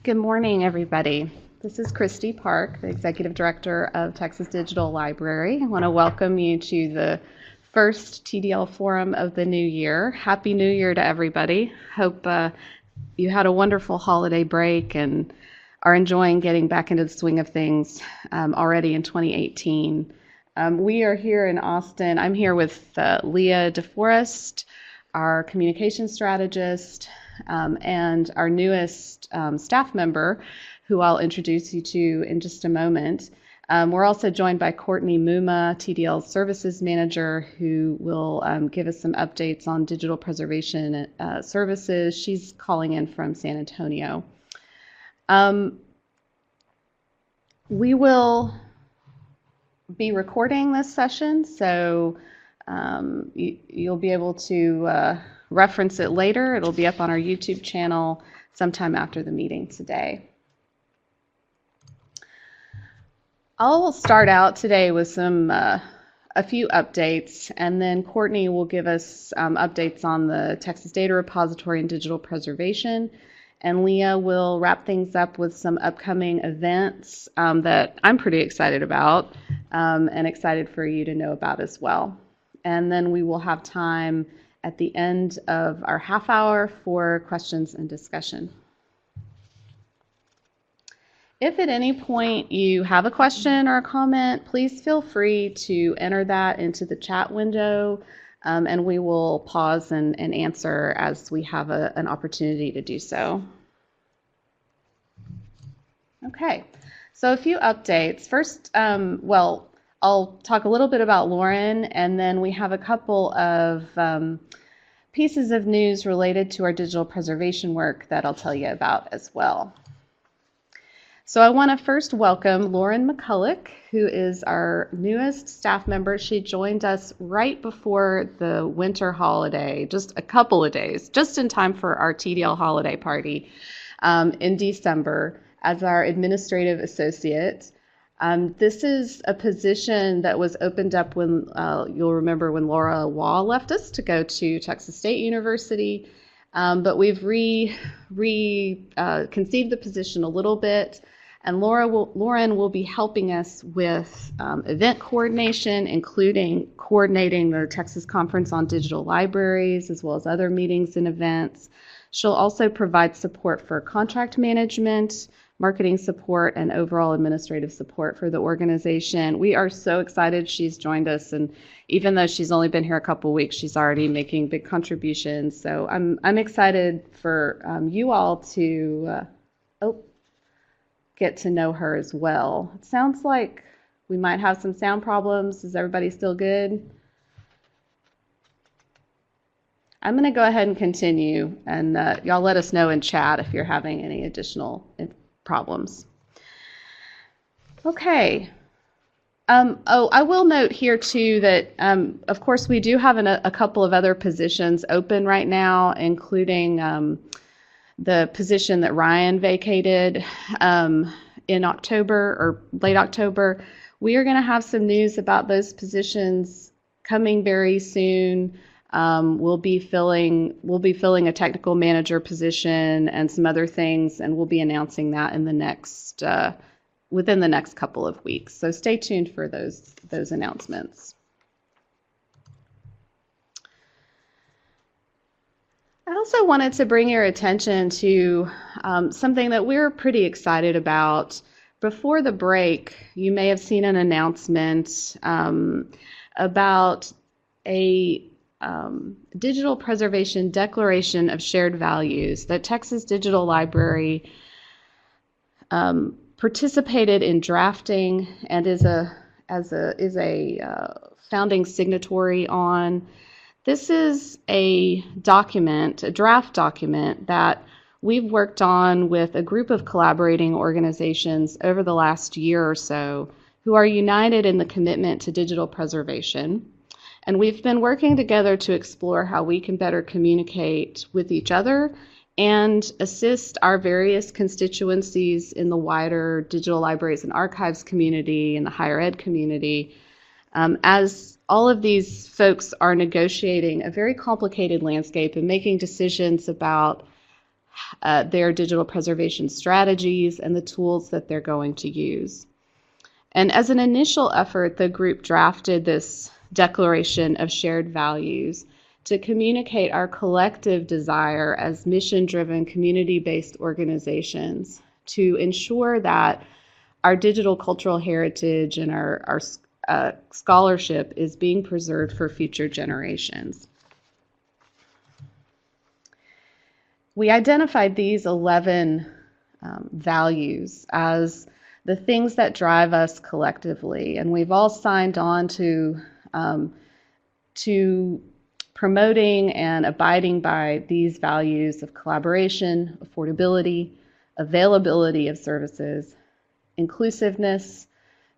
Good morning, everybody. This is Christy Park, the Executive Director of Texas Digital Library. I want to welcome you to the first TDL Forum of the new year. Happy New Year to everybody. Hope you had a wonderful holiday break and are enjoying getting back into the swing of things already in 2018. We are here in Austin. I'm here with Leah DeForest, our communications strategist, and our newest staff member, who I'll introduce you to in just a moment. We're also joined by Courtney Muma, TDL Services Manager, who will give us some updates on digital preservation services. She's calling in from San Antonio. We will be recording this session, so you'll be able to reference it later. It'll be up on our YouTube channel sometime after the meeting today. I'll start out today with a few updates, and then Courtney will give us updates on the Texas Data Repository and digital preservation, and Leah will wrap things up with some upcoming events that I'm pretty excited about and excited for you to know about as well. And then we will have time at the end of our half hour for questions and discussion. If at any point you have a question or a comment, please feel free to enter that into the chat window, and we will pause and answer as we have an opportunity to do so. Okay, so a few updates. First, I'll talk a little bit about Loryn, and then we have a couple of pieces of news related to our digital preservation work that I'll tell you about as well. So I want to first welcome Loryn McCulloch, who is our newest staff member. She joined us right before the winter holiday, just a couple of days, just in time for our TDL holiday party in December as our administrative associate. This is a position that was opened up when, you'll remember when Laura Waugh left us to go to Texas State University, but we've conceived the position a little bit, and Loryn will be helping us with event coordination, including coordinating the Texas Conference on Digital Libraries, as well as other meetings and events. She'll also provide support for contract management, marketing support, and overall administrative support for the organization. We are so excited she's joined us, and even though she's only been here a couple weeks, she's already making big contributions. So I'm excited for you all to get to know her as well. It sounds like we might have some sound problems. Is everybody still good? I'm going to go ahead and continue, and y'all let us know in chat if you're having any additional problems. Okay. I will note here too that, of course, we do have a couple of other positions open right now, including the position that Ryan vacated in October or late October. We are going to have some news about those positions coming very soon. We'll be filling a technical manager position and some other things, and we'll be announcing that in the next within the next couple of weeks. So stay tuned for those announcements. I also wanted to bring your attention to something that we're pretty excited about. Before the break, you may have seen an announcement about a digital preservation declaration of shared values that Texas Digital Library participated in drafting and is a founding signatory on. This is a document, a draft document that we've worked on with a group of collaborating organizations over the last year or so who are united in the commitment to digital preservation. And we've been working together to explore how we can better communicate with each other and assist our various constituencies in the wider digital libraries and archives community and the higher ed community as all of these folks are negotiating a very complicated landscape and making decisions about their digital preservation strategies and the tools that they're going to use. And as an initial effort, the group drafted this declaration of shared values to communicate our collective desire as mission-driven, community-based organizations to ensure that our digital cultural heritage and our scholarship is being preserved for future generations. We identified these 11 values as the things that drive us collectively, and we've all signed on to promoting and abiding by these values of collaboration, affordability, availability of services, inclusiveness,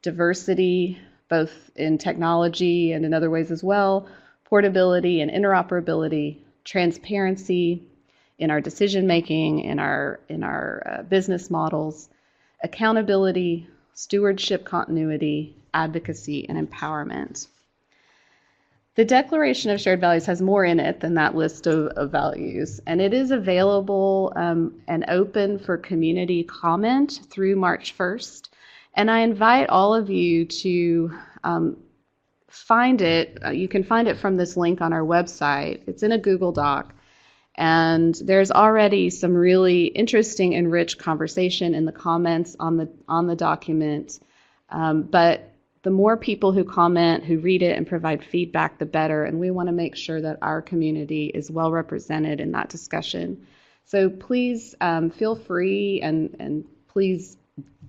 diversity, both in technology and in other ways as well, portability and interoperability, transparency in our decision making, in our business models, accountability, stewardship continuity, advocacy, and empowerment. The Declaration of Shared Values has more in it than that list of values, and it is available and open for community comment through March 1st. And I invite all of you to find it. You can find it from this link on our website. It's in a Google Doc. And there's already some really interesting and rich conversation in the comments on the document. But the more people who comment, who read it and provide feedback, the better. And we want to make sure that our community is well represented in that discussion. So please feel free and please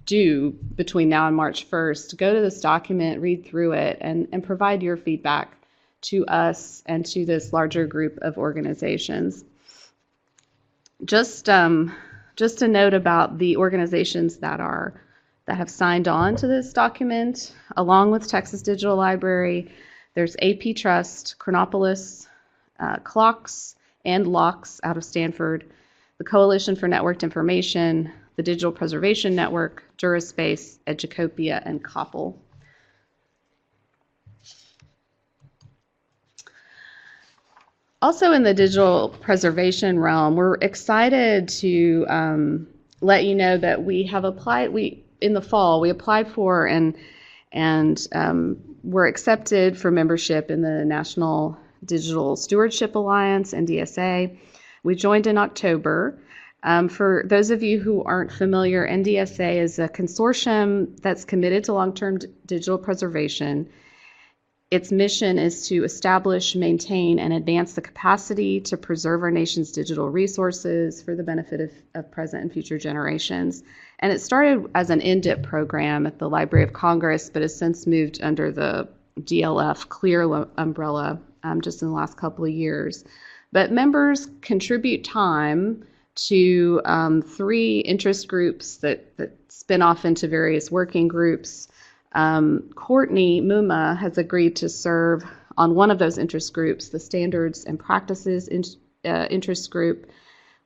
do, between now and March 1st, go to this document, read through it, and provide your feedback to us and to this larger group of organizations. Just a note about the organizations that have signed on to this document, along with Texas Digital Library. There's AP Trust, Chronopolis, Clocks, and Locks out of Stanford, the Coalition for Networked Information, the Digital Preservation Network, Duraspace, Educopia, and Koppel. Also in the digital preservation realm, we're excited to let you know that we have applied, in the fall, we applied for and were accepted for membership in the National Digital Stewardship Alliance, NDSA. We joined in October. For those of you who aren't familiar, NDSA is a consortium that's committed to long-term digital preservation. Its mission is to establish, maintain, and advance the capacity to preserve our nation's digital resources for the benefit of present and future generations. And it started as an NDIP program at the Library of Congress, but has since moved under the DLF CLEAR umbrella just in the last couple of years. But members contribute time to 3 interest groups that spin off into various working groups. Courtney Muma has agreed to serve on one of those interest groups, the Standards and Practices interest group,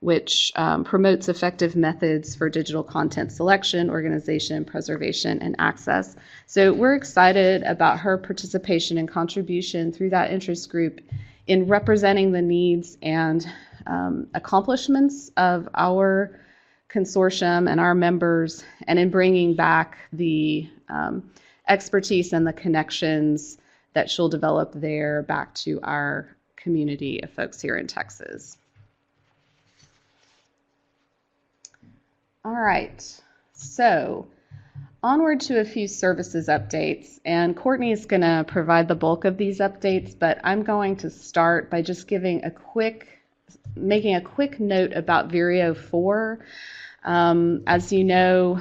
which promotes effective methods for digital content selection, organization, preservation, and access. So we're excited about her participation and contribution through that interest group in representing the needs and accomplishments of our consortium and our members, and in bringing back the expertise and the connections that she'll develop there back to our community of folks here in Texas. All right, so onward to a few services updates, and Courtney is going to provide the bulk of these updates, but I'm going to start by just making a quick note about Vireo 4. As you know,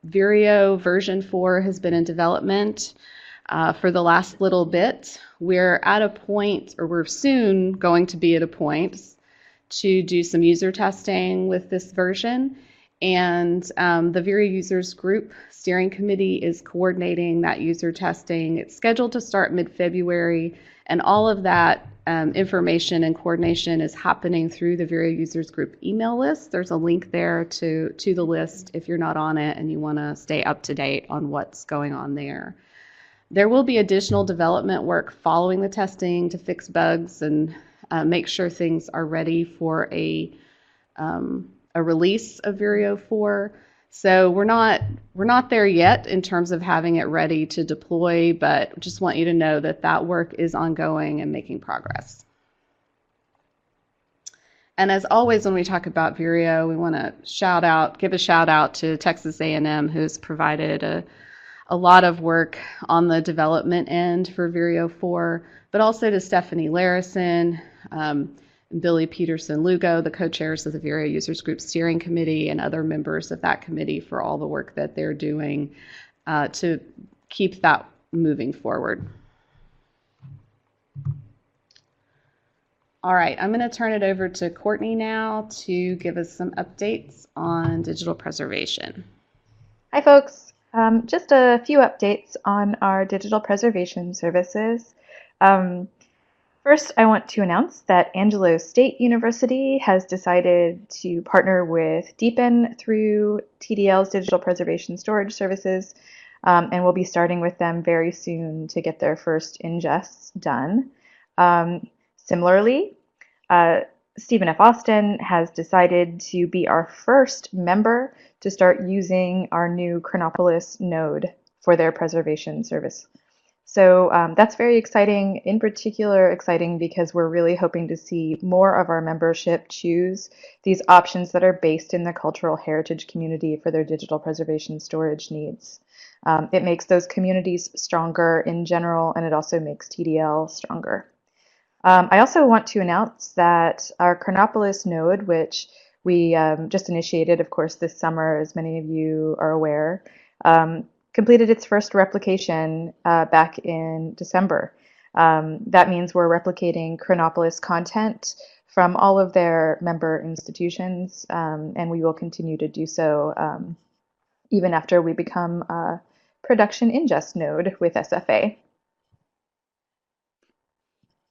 Vireo version 4 has been in development for the last little bit. We're at a point, or we're soon going to be at a point, to do some user testing with this version. And the Vireo Users Group Steering Committee is coordinating that user testing. It's scheduled to start mid-February, and all of that information and coordination is happening through the Vireo Users Group email list. There's a link there to the list if you're not on it and you want to stay up to date on what's going on there. There will be additional development work following the testing to fix bugs and make sure things are ready for a a release of Vireo 4. So we're not there yet in terms of having it ready to deploy, but just want you to know that that work is ongoing and making progress. And as always, when we talk about Vireo, we want to give a shout out to Texas A&M, who's provided a lot of work on the development end for Vireo 4, but also to Stephanie Larison, Billy Peterson-Lugo, the co-chairs of the Vireo Users Group Steering Committee, and other members of that committee for all the work that they're doing to keep that moving forward. All right, I'm going to turn it over to Courtney now to give us some updates on digital preservation. Hi, folks. Just a few updates on our digital preservation services. First, I want to announce that Angelo State University has decided to partner with Deepen through TDL's digital preservation storage services, and we'll be starting with them very soon to get their first ingests done. Similarly, Stephen F. Austin has decided to be our first member to start using our new Chronopolis node for their preservation service. So that's very exciting, in particular exciting because we're really hoping to see more of our membership choose these options that are based in the cultural heritage community for their digital preservation storage needs. It makes those communities stronger in general, and it also makes TDL stronger. I also want to announce that our Chronopolis node, which we just initiated, of course, this summer, as many of you are aware, completed its first replication back in December. That means we're replicating Chronopolis content from all of their member institutions, and we will continue to do so even after we become a production ingest node with SFA.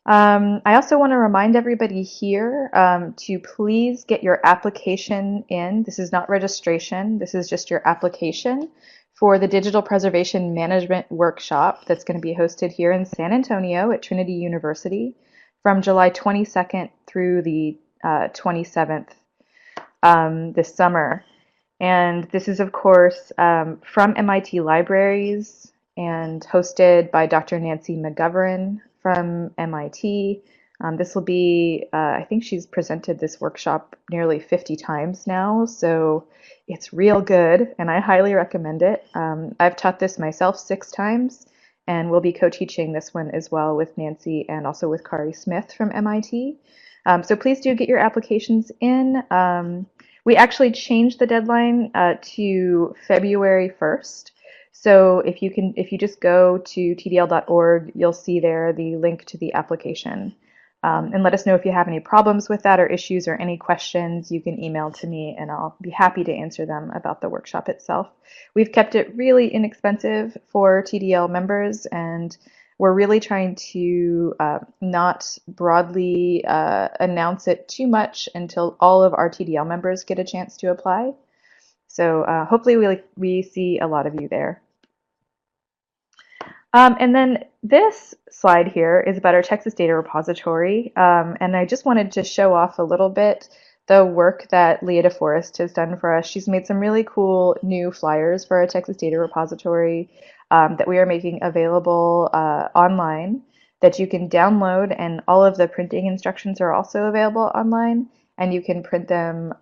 I also want to remind everybody here to please get your application in. This is not registration, this is just your application for the Digital Preservation Management Workshop that's going to be hosted here in San Antonio at Trinity University from July 22nd through the 27th this summer. And this is, of course, from MIT Libraries and hosted by Dr. Nancy McGovern from MIT. This will be, I think she's presented this workshop nearly 50 times now, so it's real good, and I highly recommend it. I've taught this myself 6 times, and we'll be co-teaching this one as well with Nancy and also with Kari Smith from MIT. So please do get your applications in. We actually changed the deadline to February 1st. So if you just go to tdl.org, you'll see there the link to the application. And let us know if you have any problems with that or issues or any questions. You can email to me and I'll be happy to answer them about the workshop itself. We've kept it really inexpensive for TDL members, and we're really trying to not broadly announce it too much until all of our TDL members get a chance to apply. So hopefully we see a lot of you there. And then this slide here is about our Texas Data Repository. And I just wanted to show off a little bit the work that Leah DeForest has done for us. She's made some really cool new flyers for our Texas Data Repository that we are making available online that you can download, and all of the printing instructions are also available online, and you can print them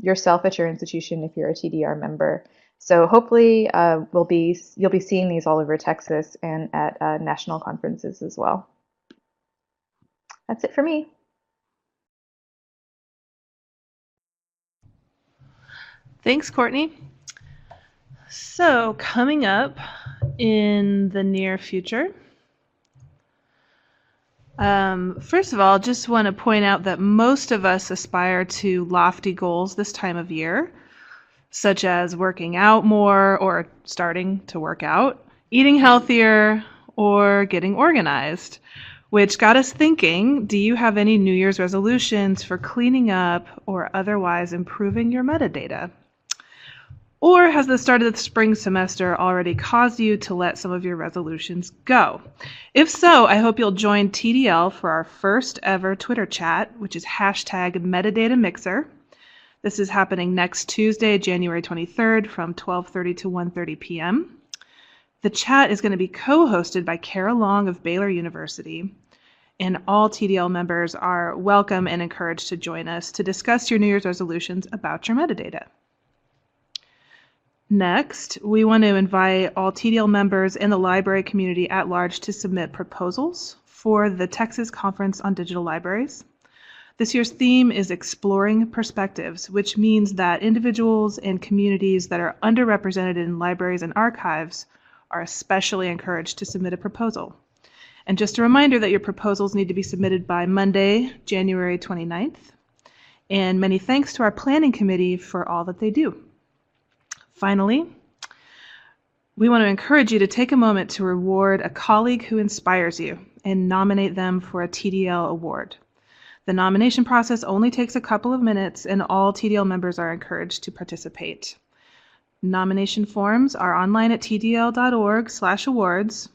yourself at your institution if you're a TDR member. So hopefully you'll be seeing these all over Texas and at national conferences as well. That's it for me. Thanks, Courtney. So coming up in the near future, first of all, just want to point out that most of us aspire to lofty goals this time of year, such as working out more or starting to work out, eating healthier, or getting organized, which got us thinking, do you have any New Year's resolutions for cleaning up or otherwise improving your metadata? Or has the start of the spring semester already caused you to let some of your resolutions go? If so, I hope you'll join TDL for our first ever Twitter chat, which is #MetadataMixer. This is happening next Tuesday, January 23rd from 12:30 to 1:30 p.m. The chat is going to be co-hosted by Kara Long of Baylor University, and all TDL members are welcome and encouraged to join us to discuss your New Year's resolutions about your metadata. Next, we want to invite all TDL members and the library community at large to submit proposals for the Texas Conference on Digital Libraries. This year's theme is Exploring Perspectives, which means that individuals and communities that are underrepresented in libraries and archives are especially encouraged to submit a proposal. And just a reminder that your proposals need to be submitted by Monday, January 29th. And many thanks to our planning committee for all that they do. Finally, we want to encourage you to take a moment to reward a colleague who inspires you and nominate them for a TDL award. The nomination process only takes a couple of minutes, and all TDL members are encouraged to participate. Nomination forms are online at tdl.org/awards,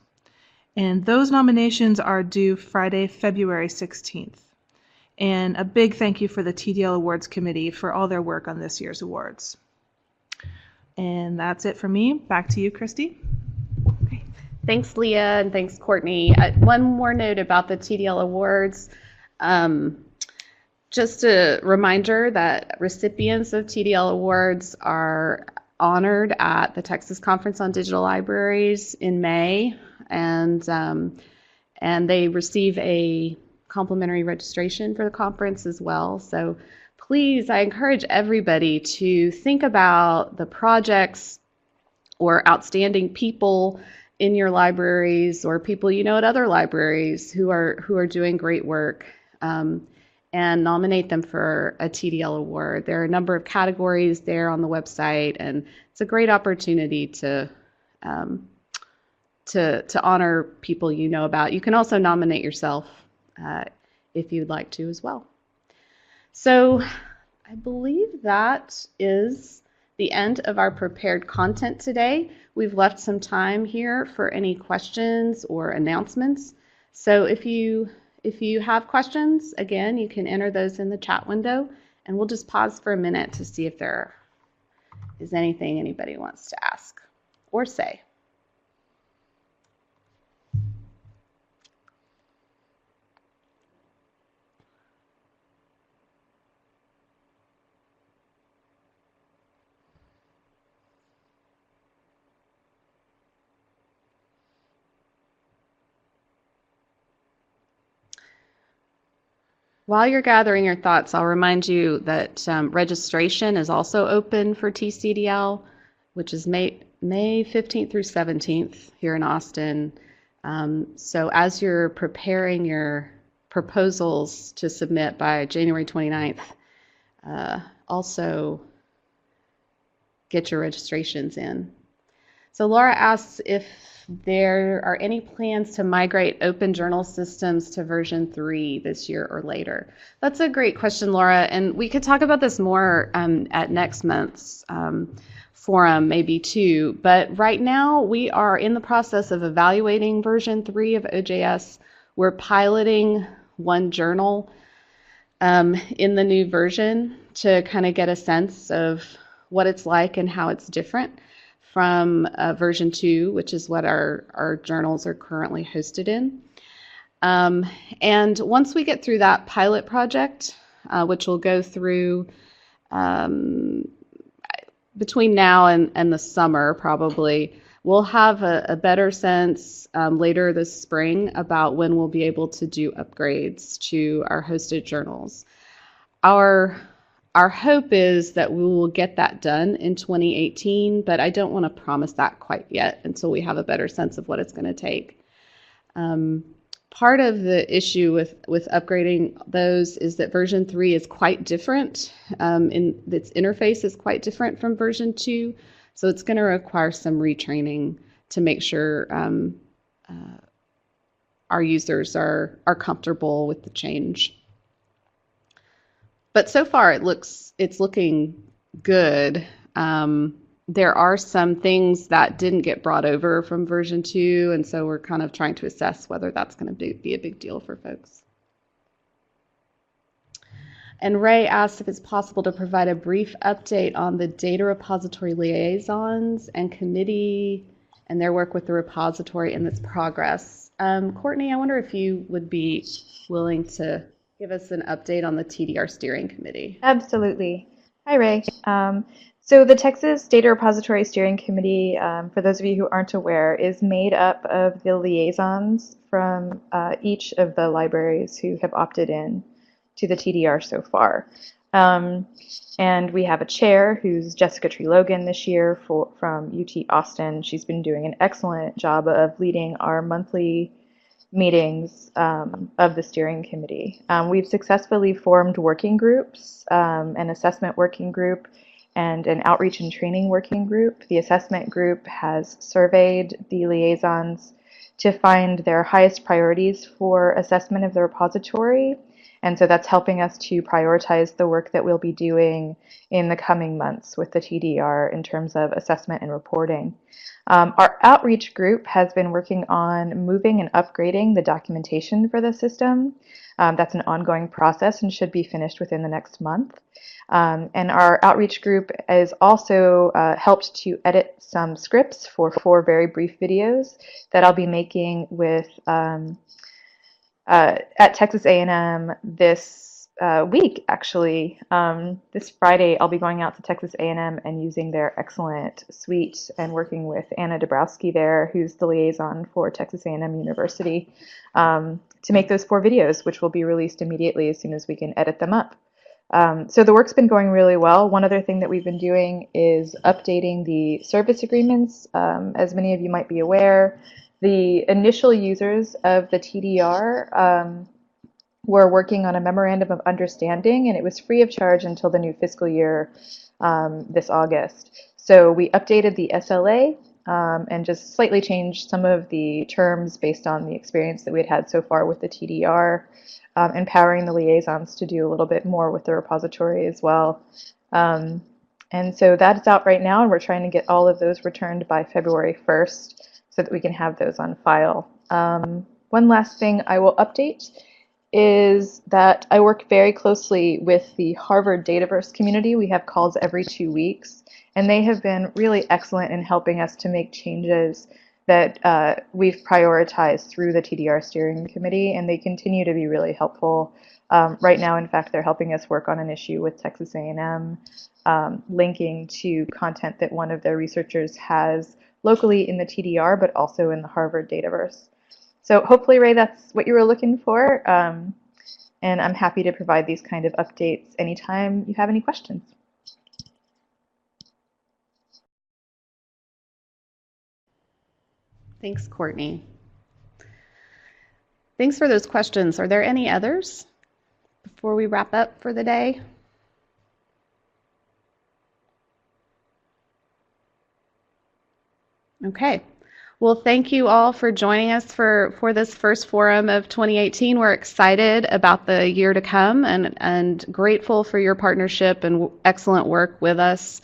and those nominations are due Friday, February 16th. And a big thank you for the TDL Awards Committee for all their work on this year's awards. And that's it for me. Back to you, Christy. Okay. Thanks, Leah, and thanks, Courtney. One more note about the TDL Awards. Just a reminder that recipients of TDL Awards are honored at the Texas Conference on Digital Libraries in May, and they receive a complimentary registration for the conference as well. So please, I encourage everybody to think about the projects or outstanding people in your libraries or people you know at other libraries who are doing great work, and nominate them for a TDL award. There are a number of categories there on the website, and it's a great opportunity to honor people you know about. You can also nominate yourself if you'd like to as well. So I believe that is the end of our prepared content today. We've left some time here for any questions or announcements. So if you have questions, again, you can enter those in the chat window, and we'll just pause for a minute to see if there is anything anybody wants to ask or say. While you're gathering your thoughts, I'll remind you that registration is also open for TCDL, which is May 15th through 17th here in Austin. So as you're preparing your proposals to submit by January 29th, also get your registrations in. So Laura asks if there are any plans to migrate open journal systems to version 3 this year or later. That's a great question, Laura, and we could talk about this more at next month's forum, maybe too. But right now we are in the process of evaluating version 3 of OJS. We're piloting one journal in the new version to kind of get a sense of what it's like and how it's different from version 2, which is what our journals are currently hosted in. And once we get through that pilot project, which will go through between now and the summer probably, we'll have a better sense later this spring about when we'll be able to do upgrades to our hosted journals. Our hope is that we will get that done in 2018, but I don't want to promise that quite yet until we have a better sense of what it's going to take. Part of the issue with upgrading those is that version 3 is quite different. In its interface is quite different from version 2, so it's going to require some retraining to make sure our users are comfortable with the change. But so far it's looking good. There are some things that didn't get brought over from version 2, and so we're kind of trying to assess whether that's going to be a big deal for folks. And Ray asked if it's possible to provide a brief update on the data repository liaisons and committee and their work with the repository and its progress. Courtney, I wonder if you would be willing to give us an update on the TDR steering committee. Absolutely. Hi, Ray. So the Texas Data Repository Steering Committee, for those of you who aren't aware, is made up of the liaisons from each of the libraries who have opted in to the TDR so far. And we have a chair who's Jessica Tree Logan this year from UT Austin. She's been doing an excellent job of leading our monthly meetings of the steering committee. We've successfully formed working groups, an assessment working group and an outreach and training working group. The assessment group has surveyed the liaisons to find their highest priorities for assessment of the repository. And so that's helping us to prioritize the work that we'll be doing in the coming months with the TDR in terms of assessment and reporting. Our outreach group has been working on moving and upgrading the documentation for the system. That's an ongoing process and should be finished within the next month. And our outreach group has also helped to edit some scripts for 4 very brief videos that I'll be making with at Texas A&M this week, actually. This Friday, I'll be going out to Texas A&M and using their excellent suite and working with Anna Dabrowski there, who's the liaison for Texas A&M University, to make those 4 videos, which will be released immediately as soon as we can edit them up. So the work's been going really well. One other thing that we've been doing is updating the service agreements. As many of you might be aware, the initial users of the TDR were working on a memorandum of understanding, and it was free of charge until the new fiscal year this August. So we updated the SLA and just slightly changed some of the terms based on the experience that we had so far with the TDR, empowering the liaisons to do a little bit more with the repository as well. And so that's out right now, and we're trying to get all of those returned by February 1st so that we can have those on file. One last thing I will update is that I work very closely with the Harvard Dataverse community. We have calls every 2 weeks, and they have been really excellent in helping us to make changes that we've prioritized through the TDR steering committee, and they continue to be really helpful. Right now, in fact, they're helping us work on an issue with Texas A&M, linking to content that one of their researchers has locally in the TDR, but also in the Harvard Dataverse. So hopefully, Ray, that's what you were looking for. And I'm happy to provide these kind of updates anytime you have any questions. Thanks, Courtney. Thanks for those questions. Are there any others before we wrap up for the day? Okay. Well, thank you all for joining us for this first forum of 2018. We're excited about the year to come and grateful for your partnership and excellent work with us.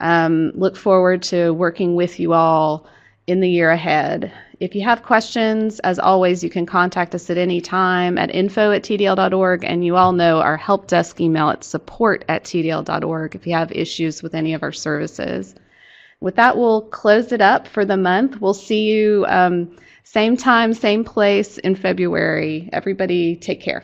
Look forward to working with you all in the year ahead. If you have questions, as always, you can contact us at any time at info@tdl.org, and you all know our help desk email at support@tdl.org if you have issues with any of our services. With that, we'll close it up for the month. We'll see you same time, same place in February. Everybody take care.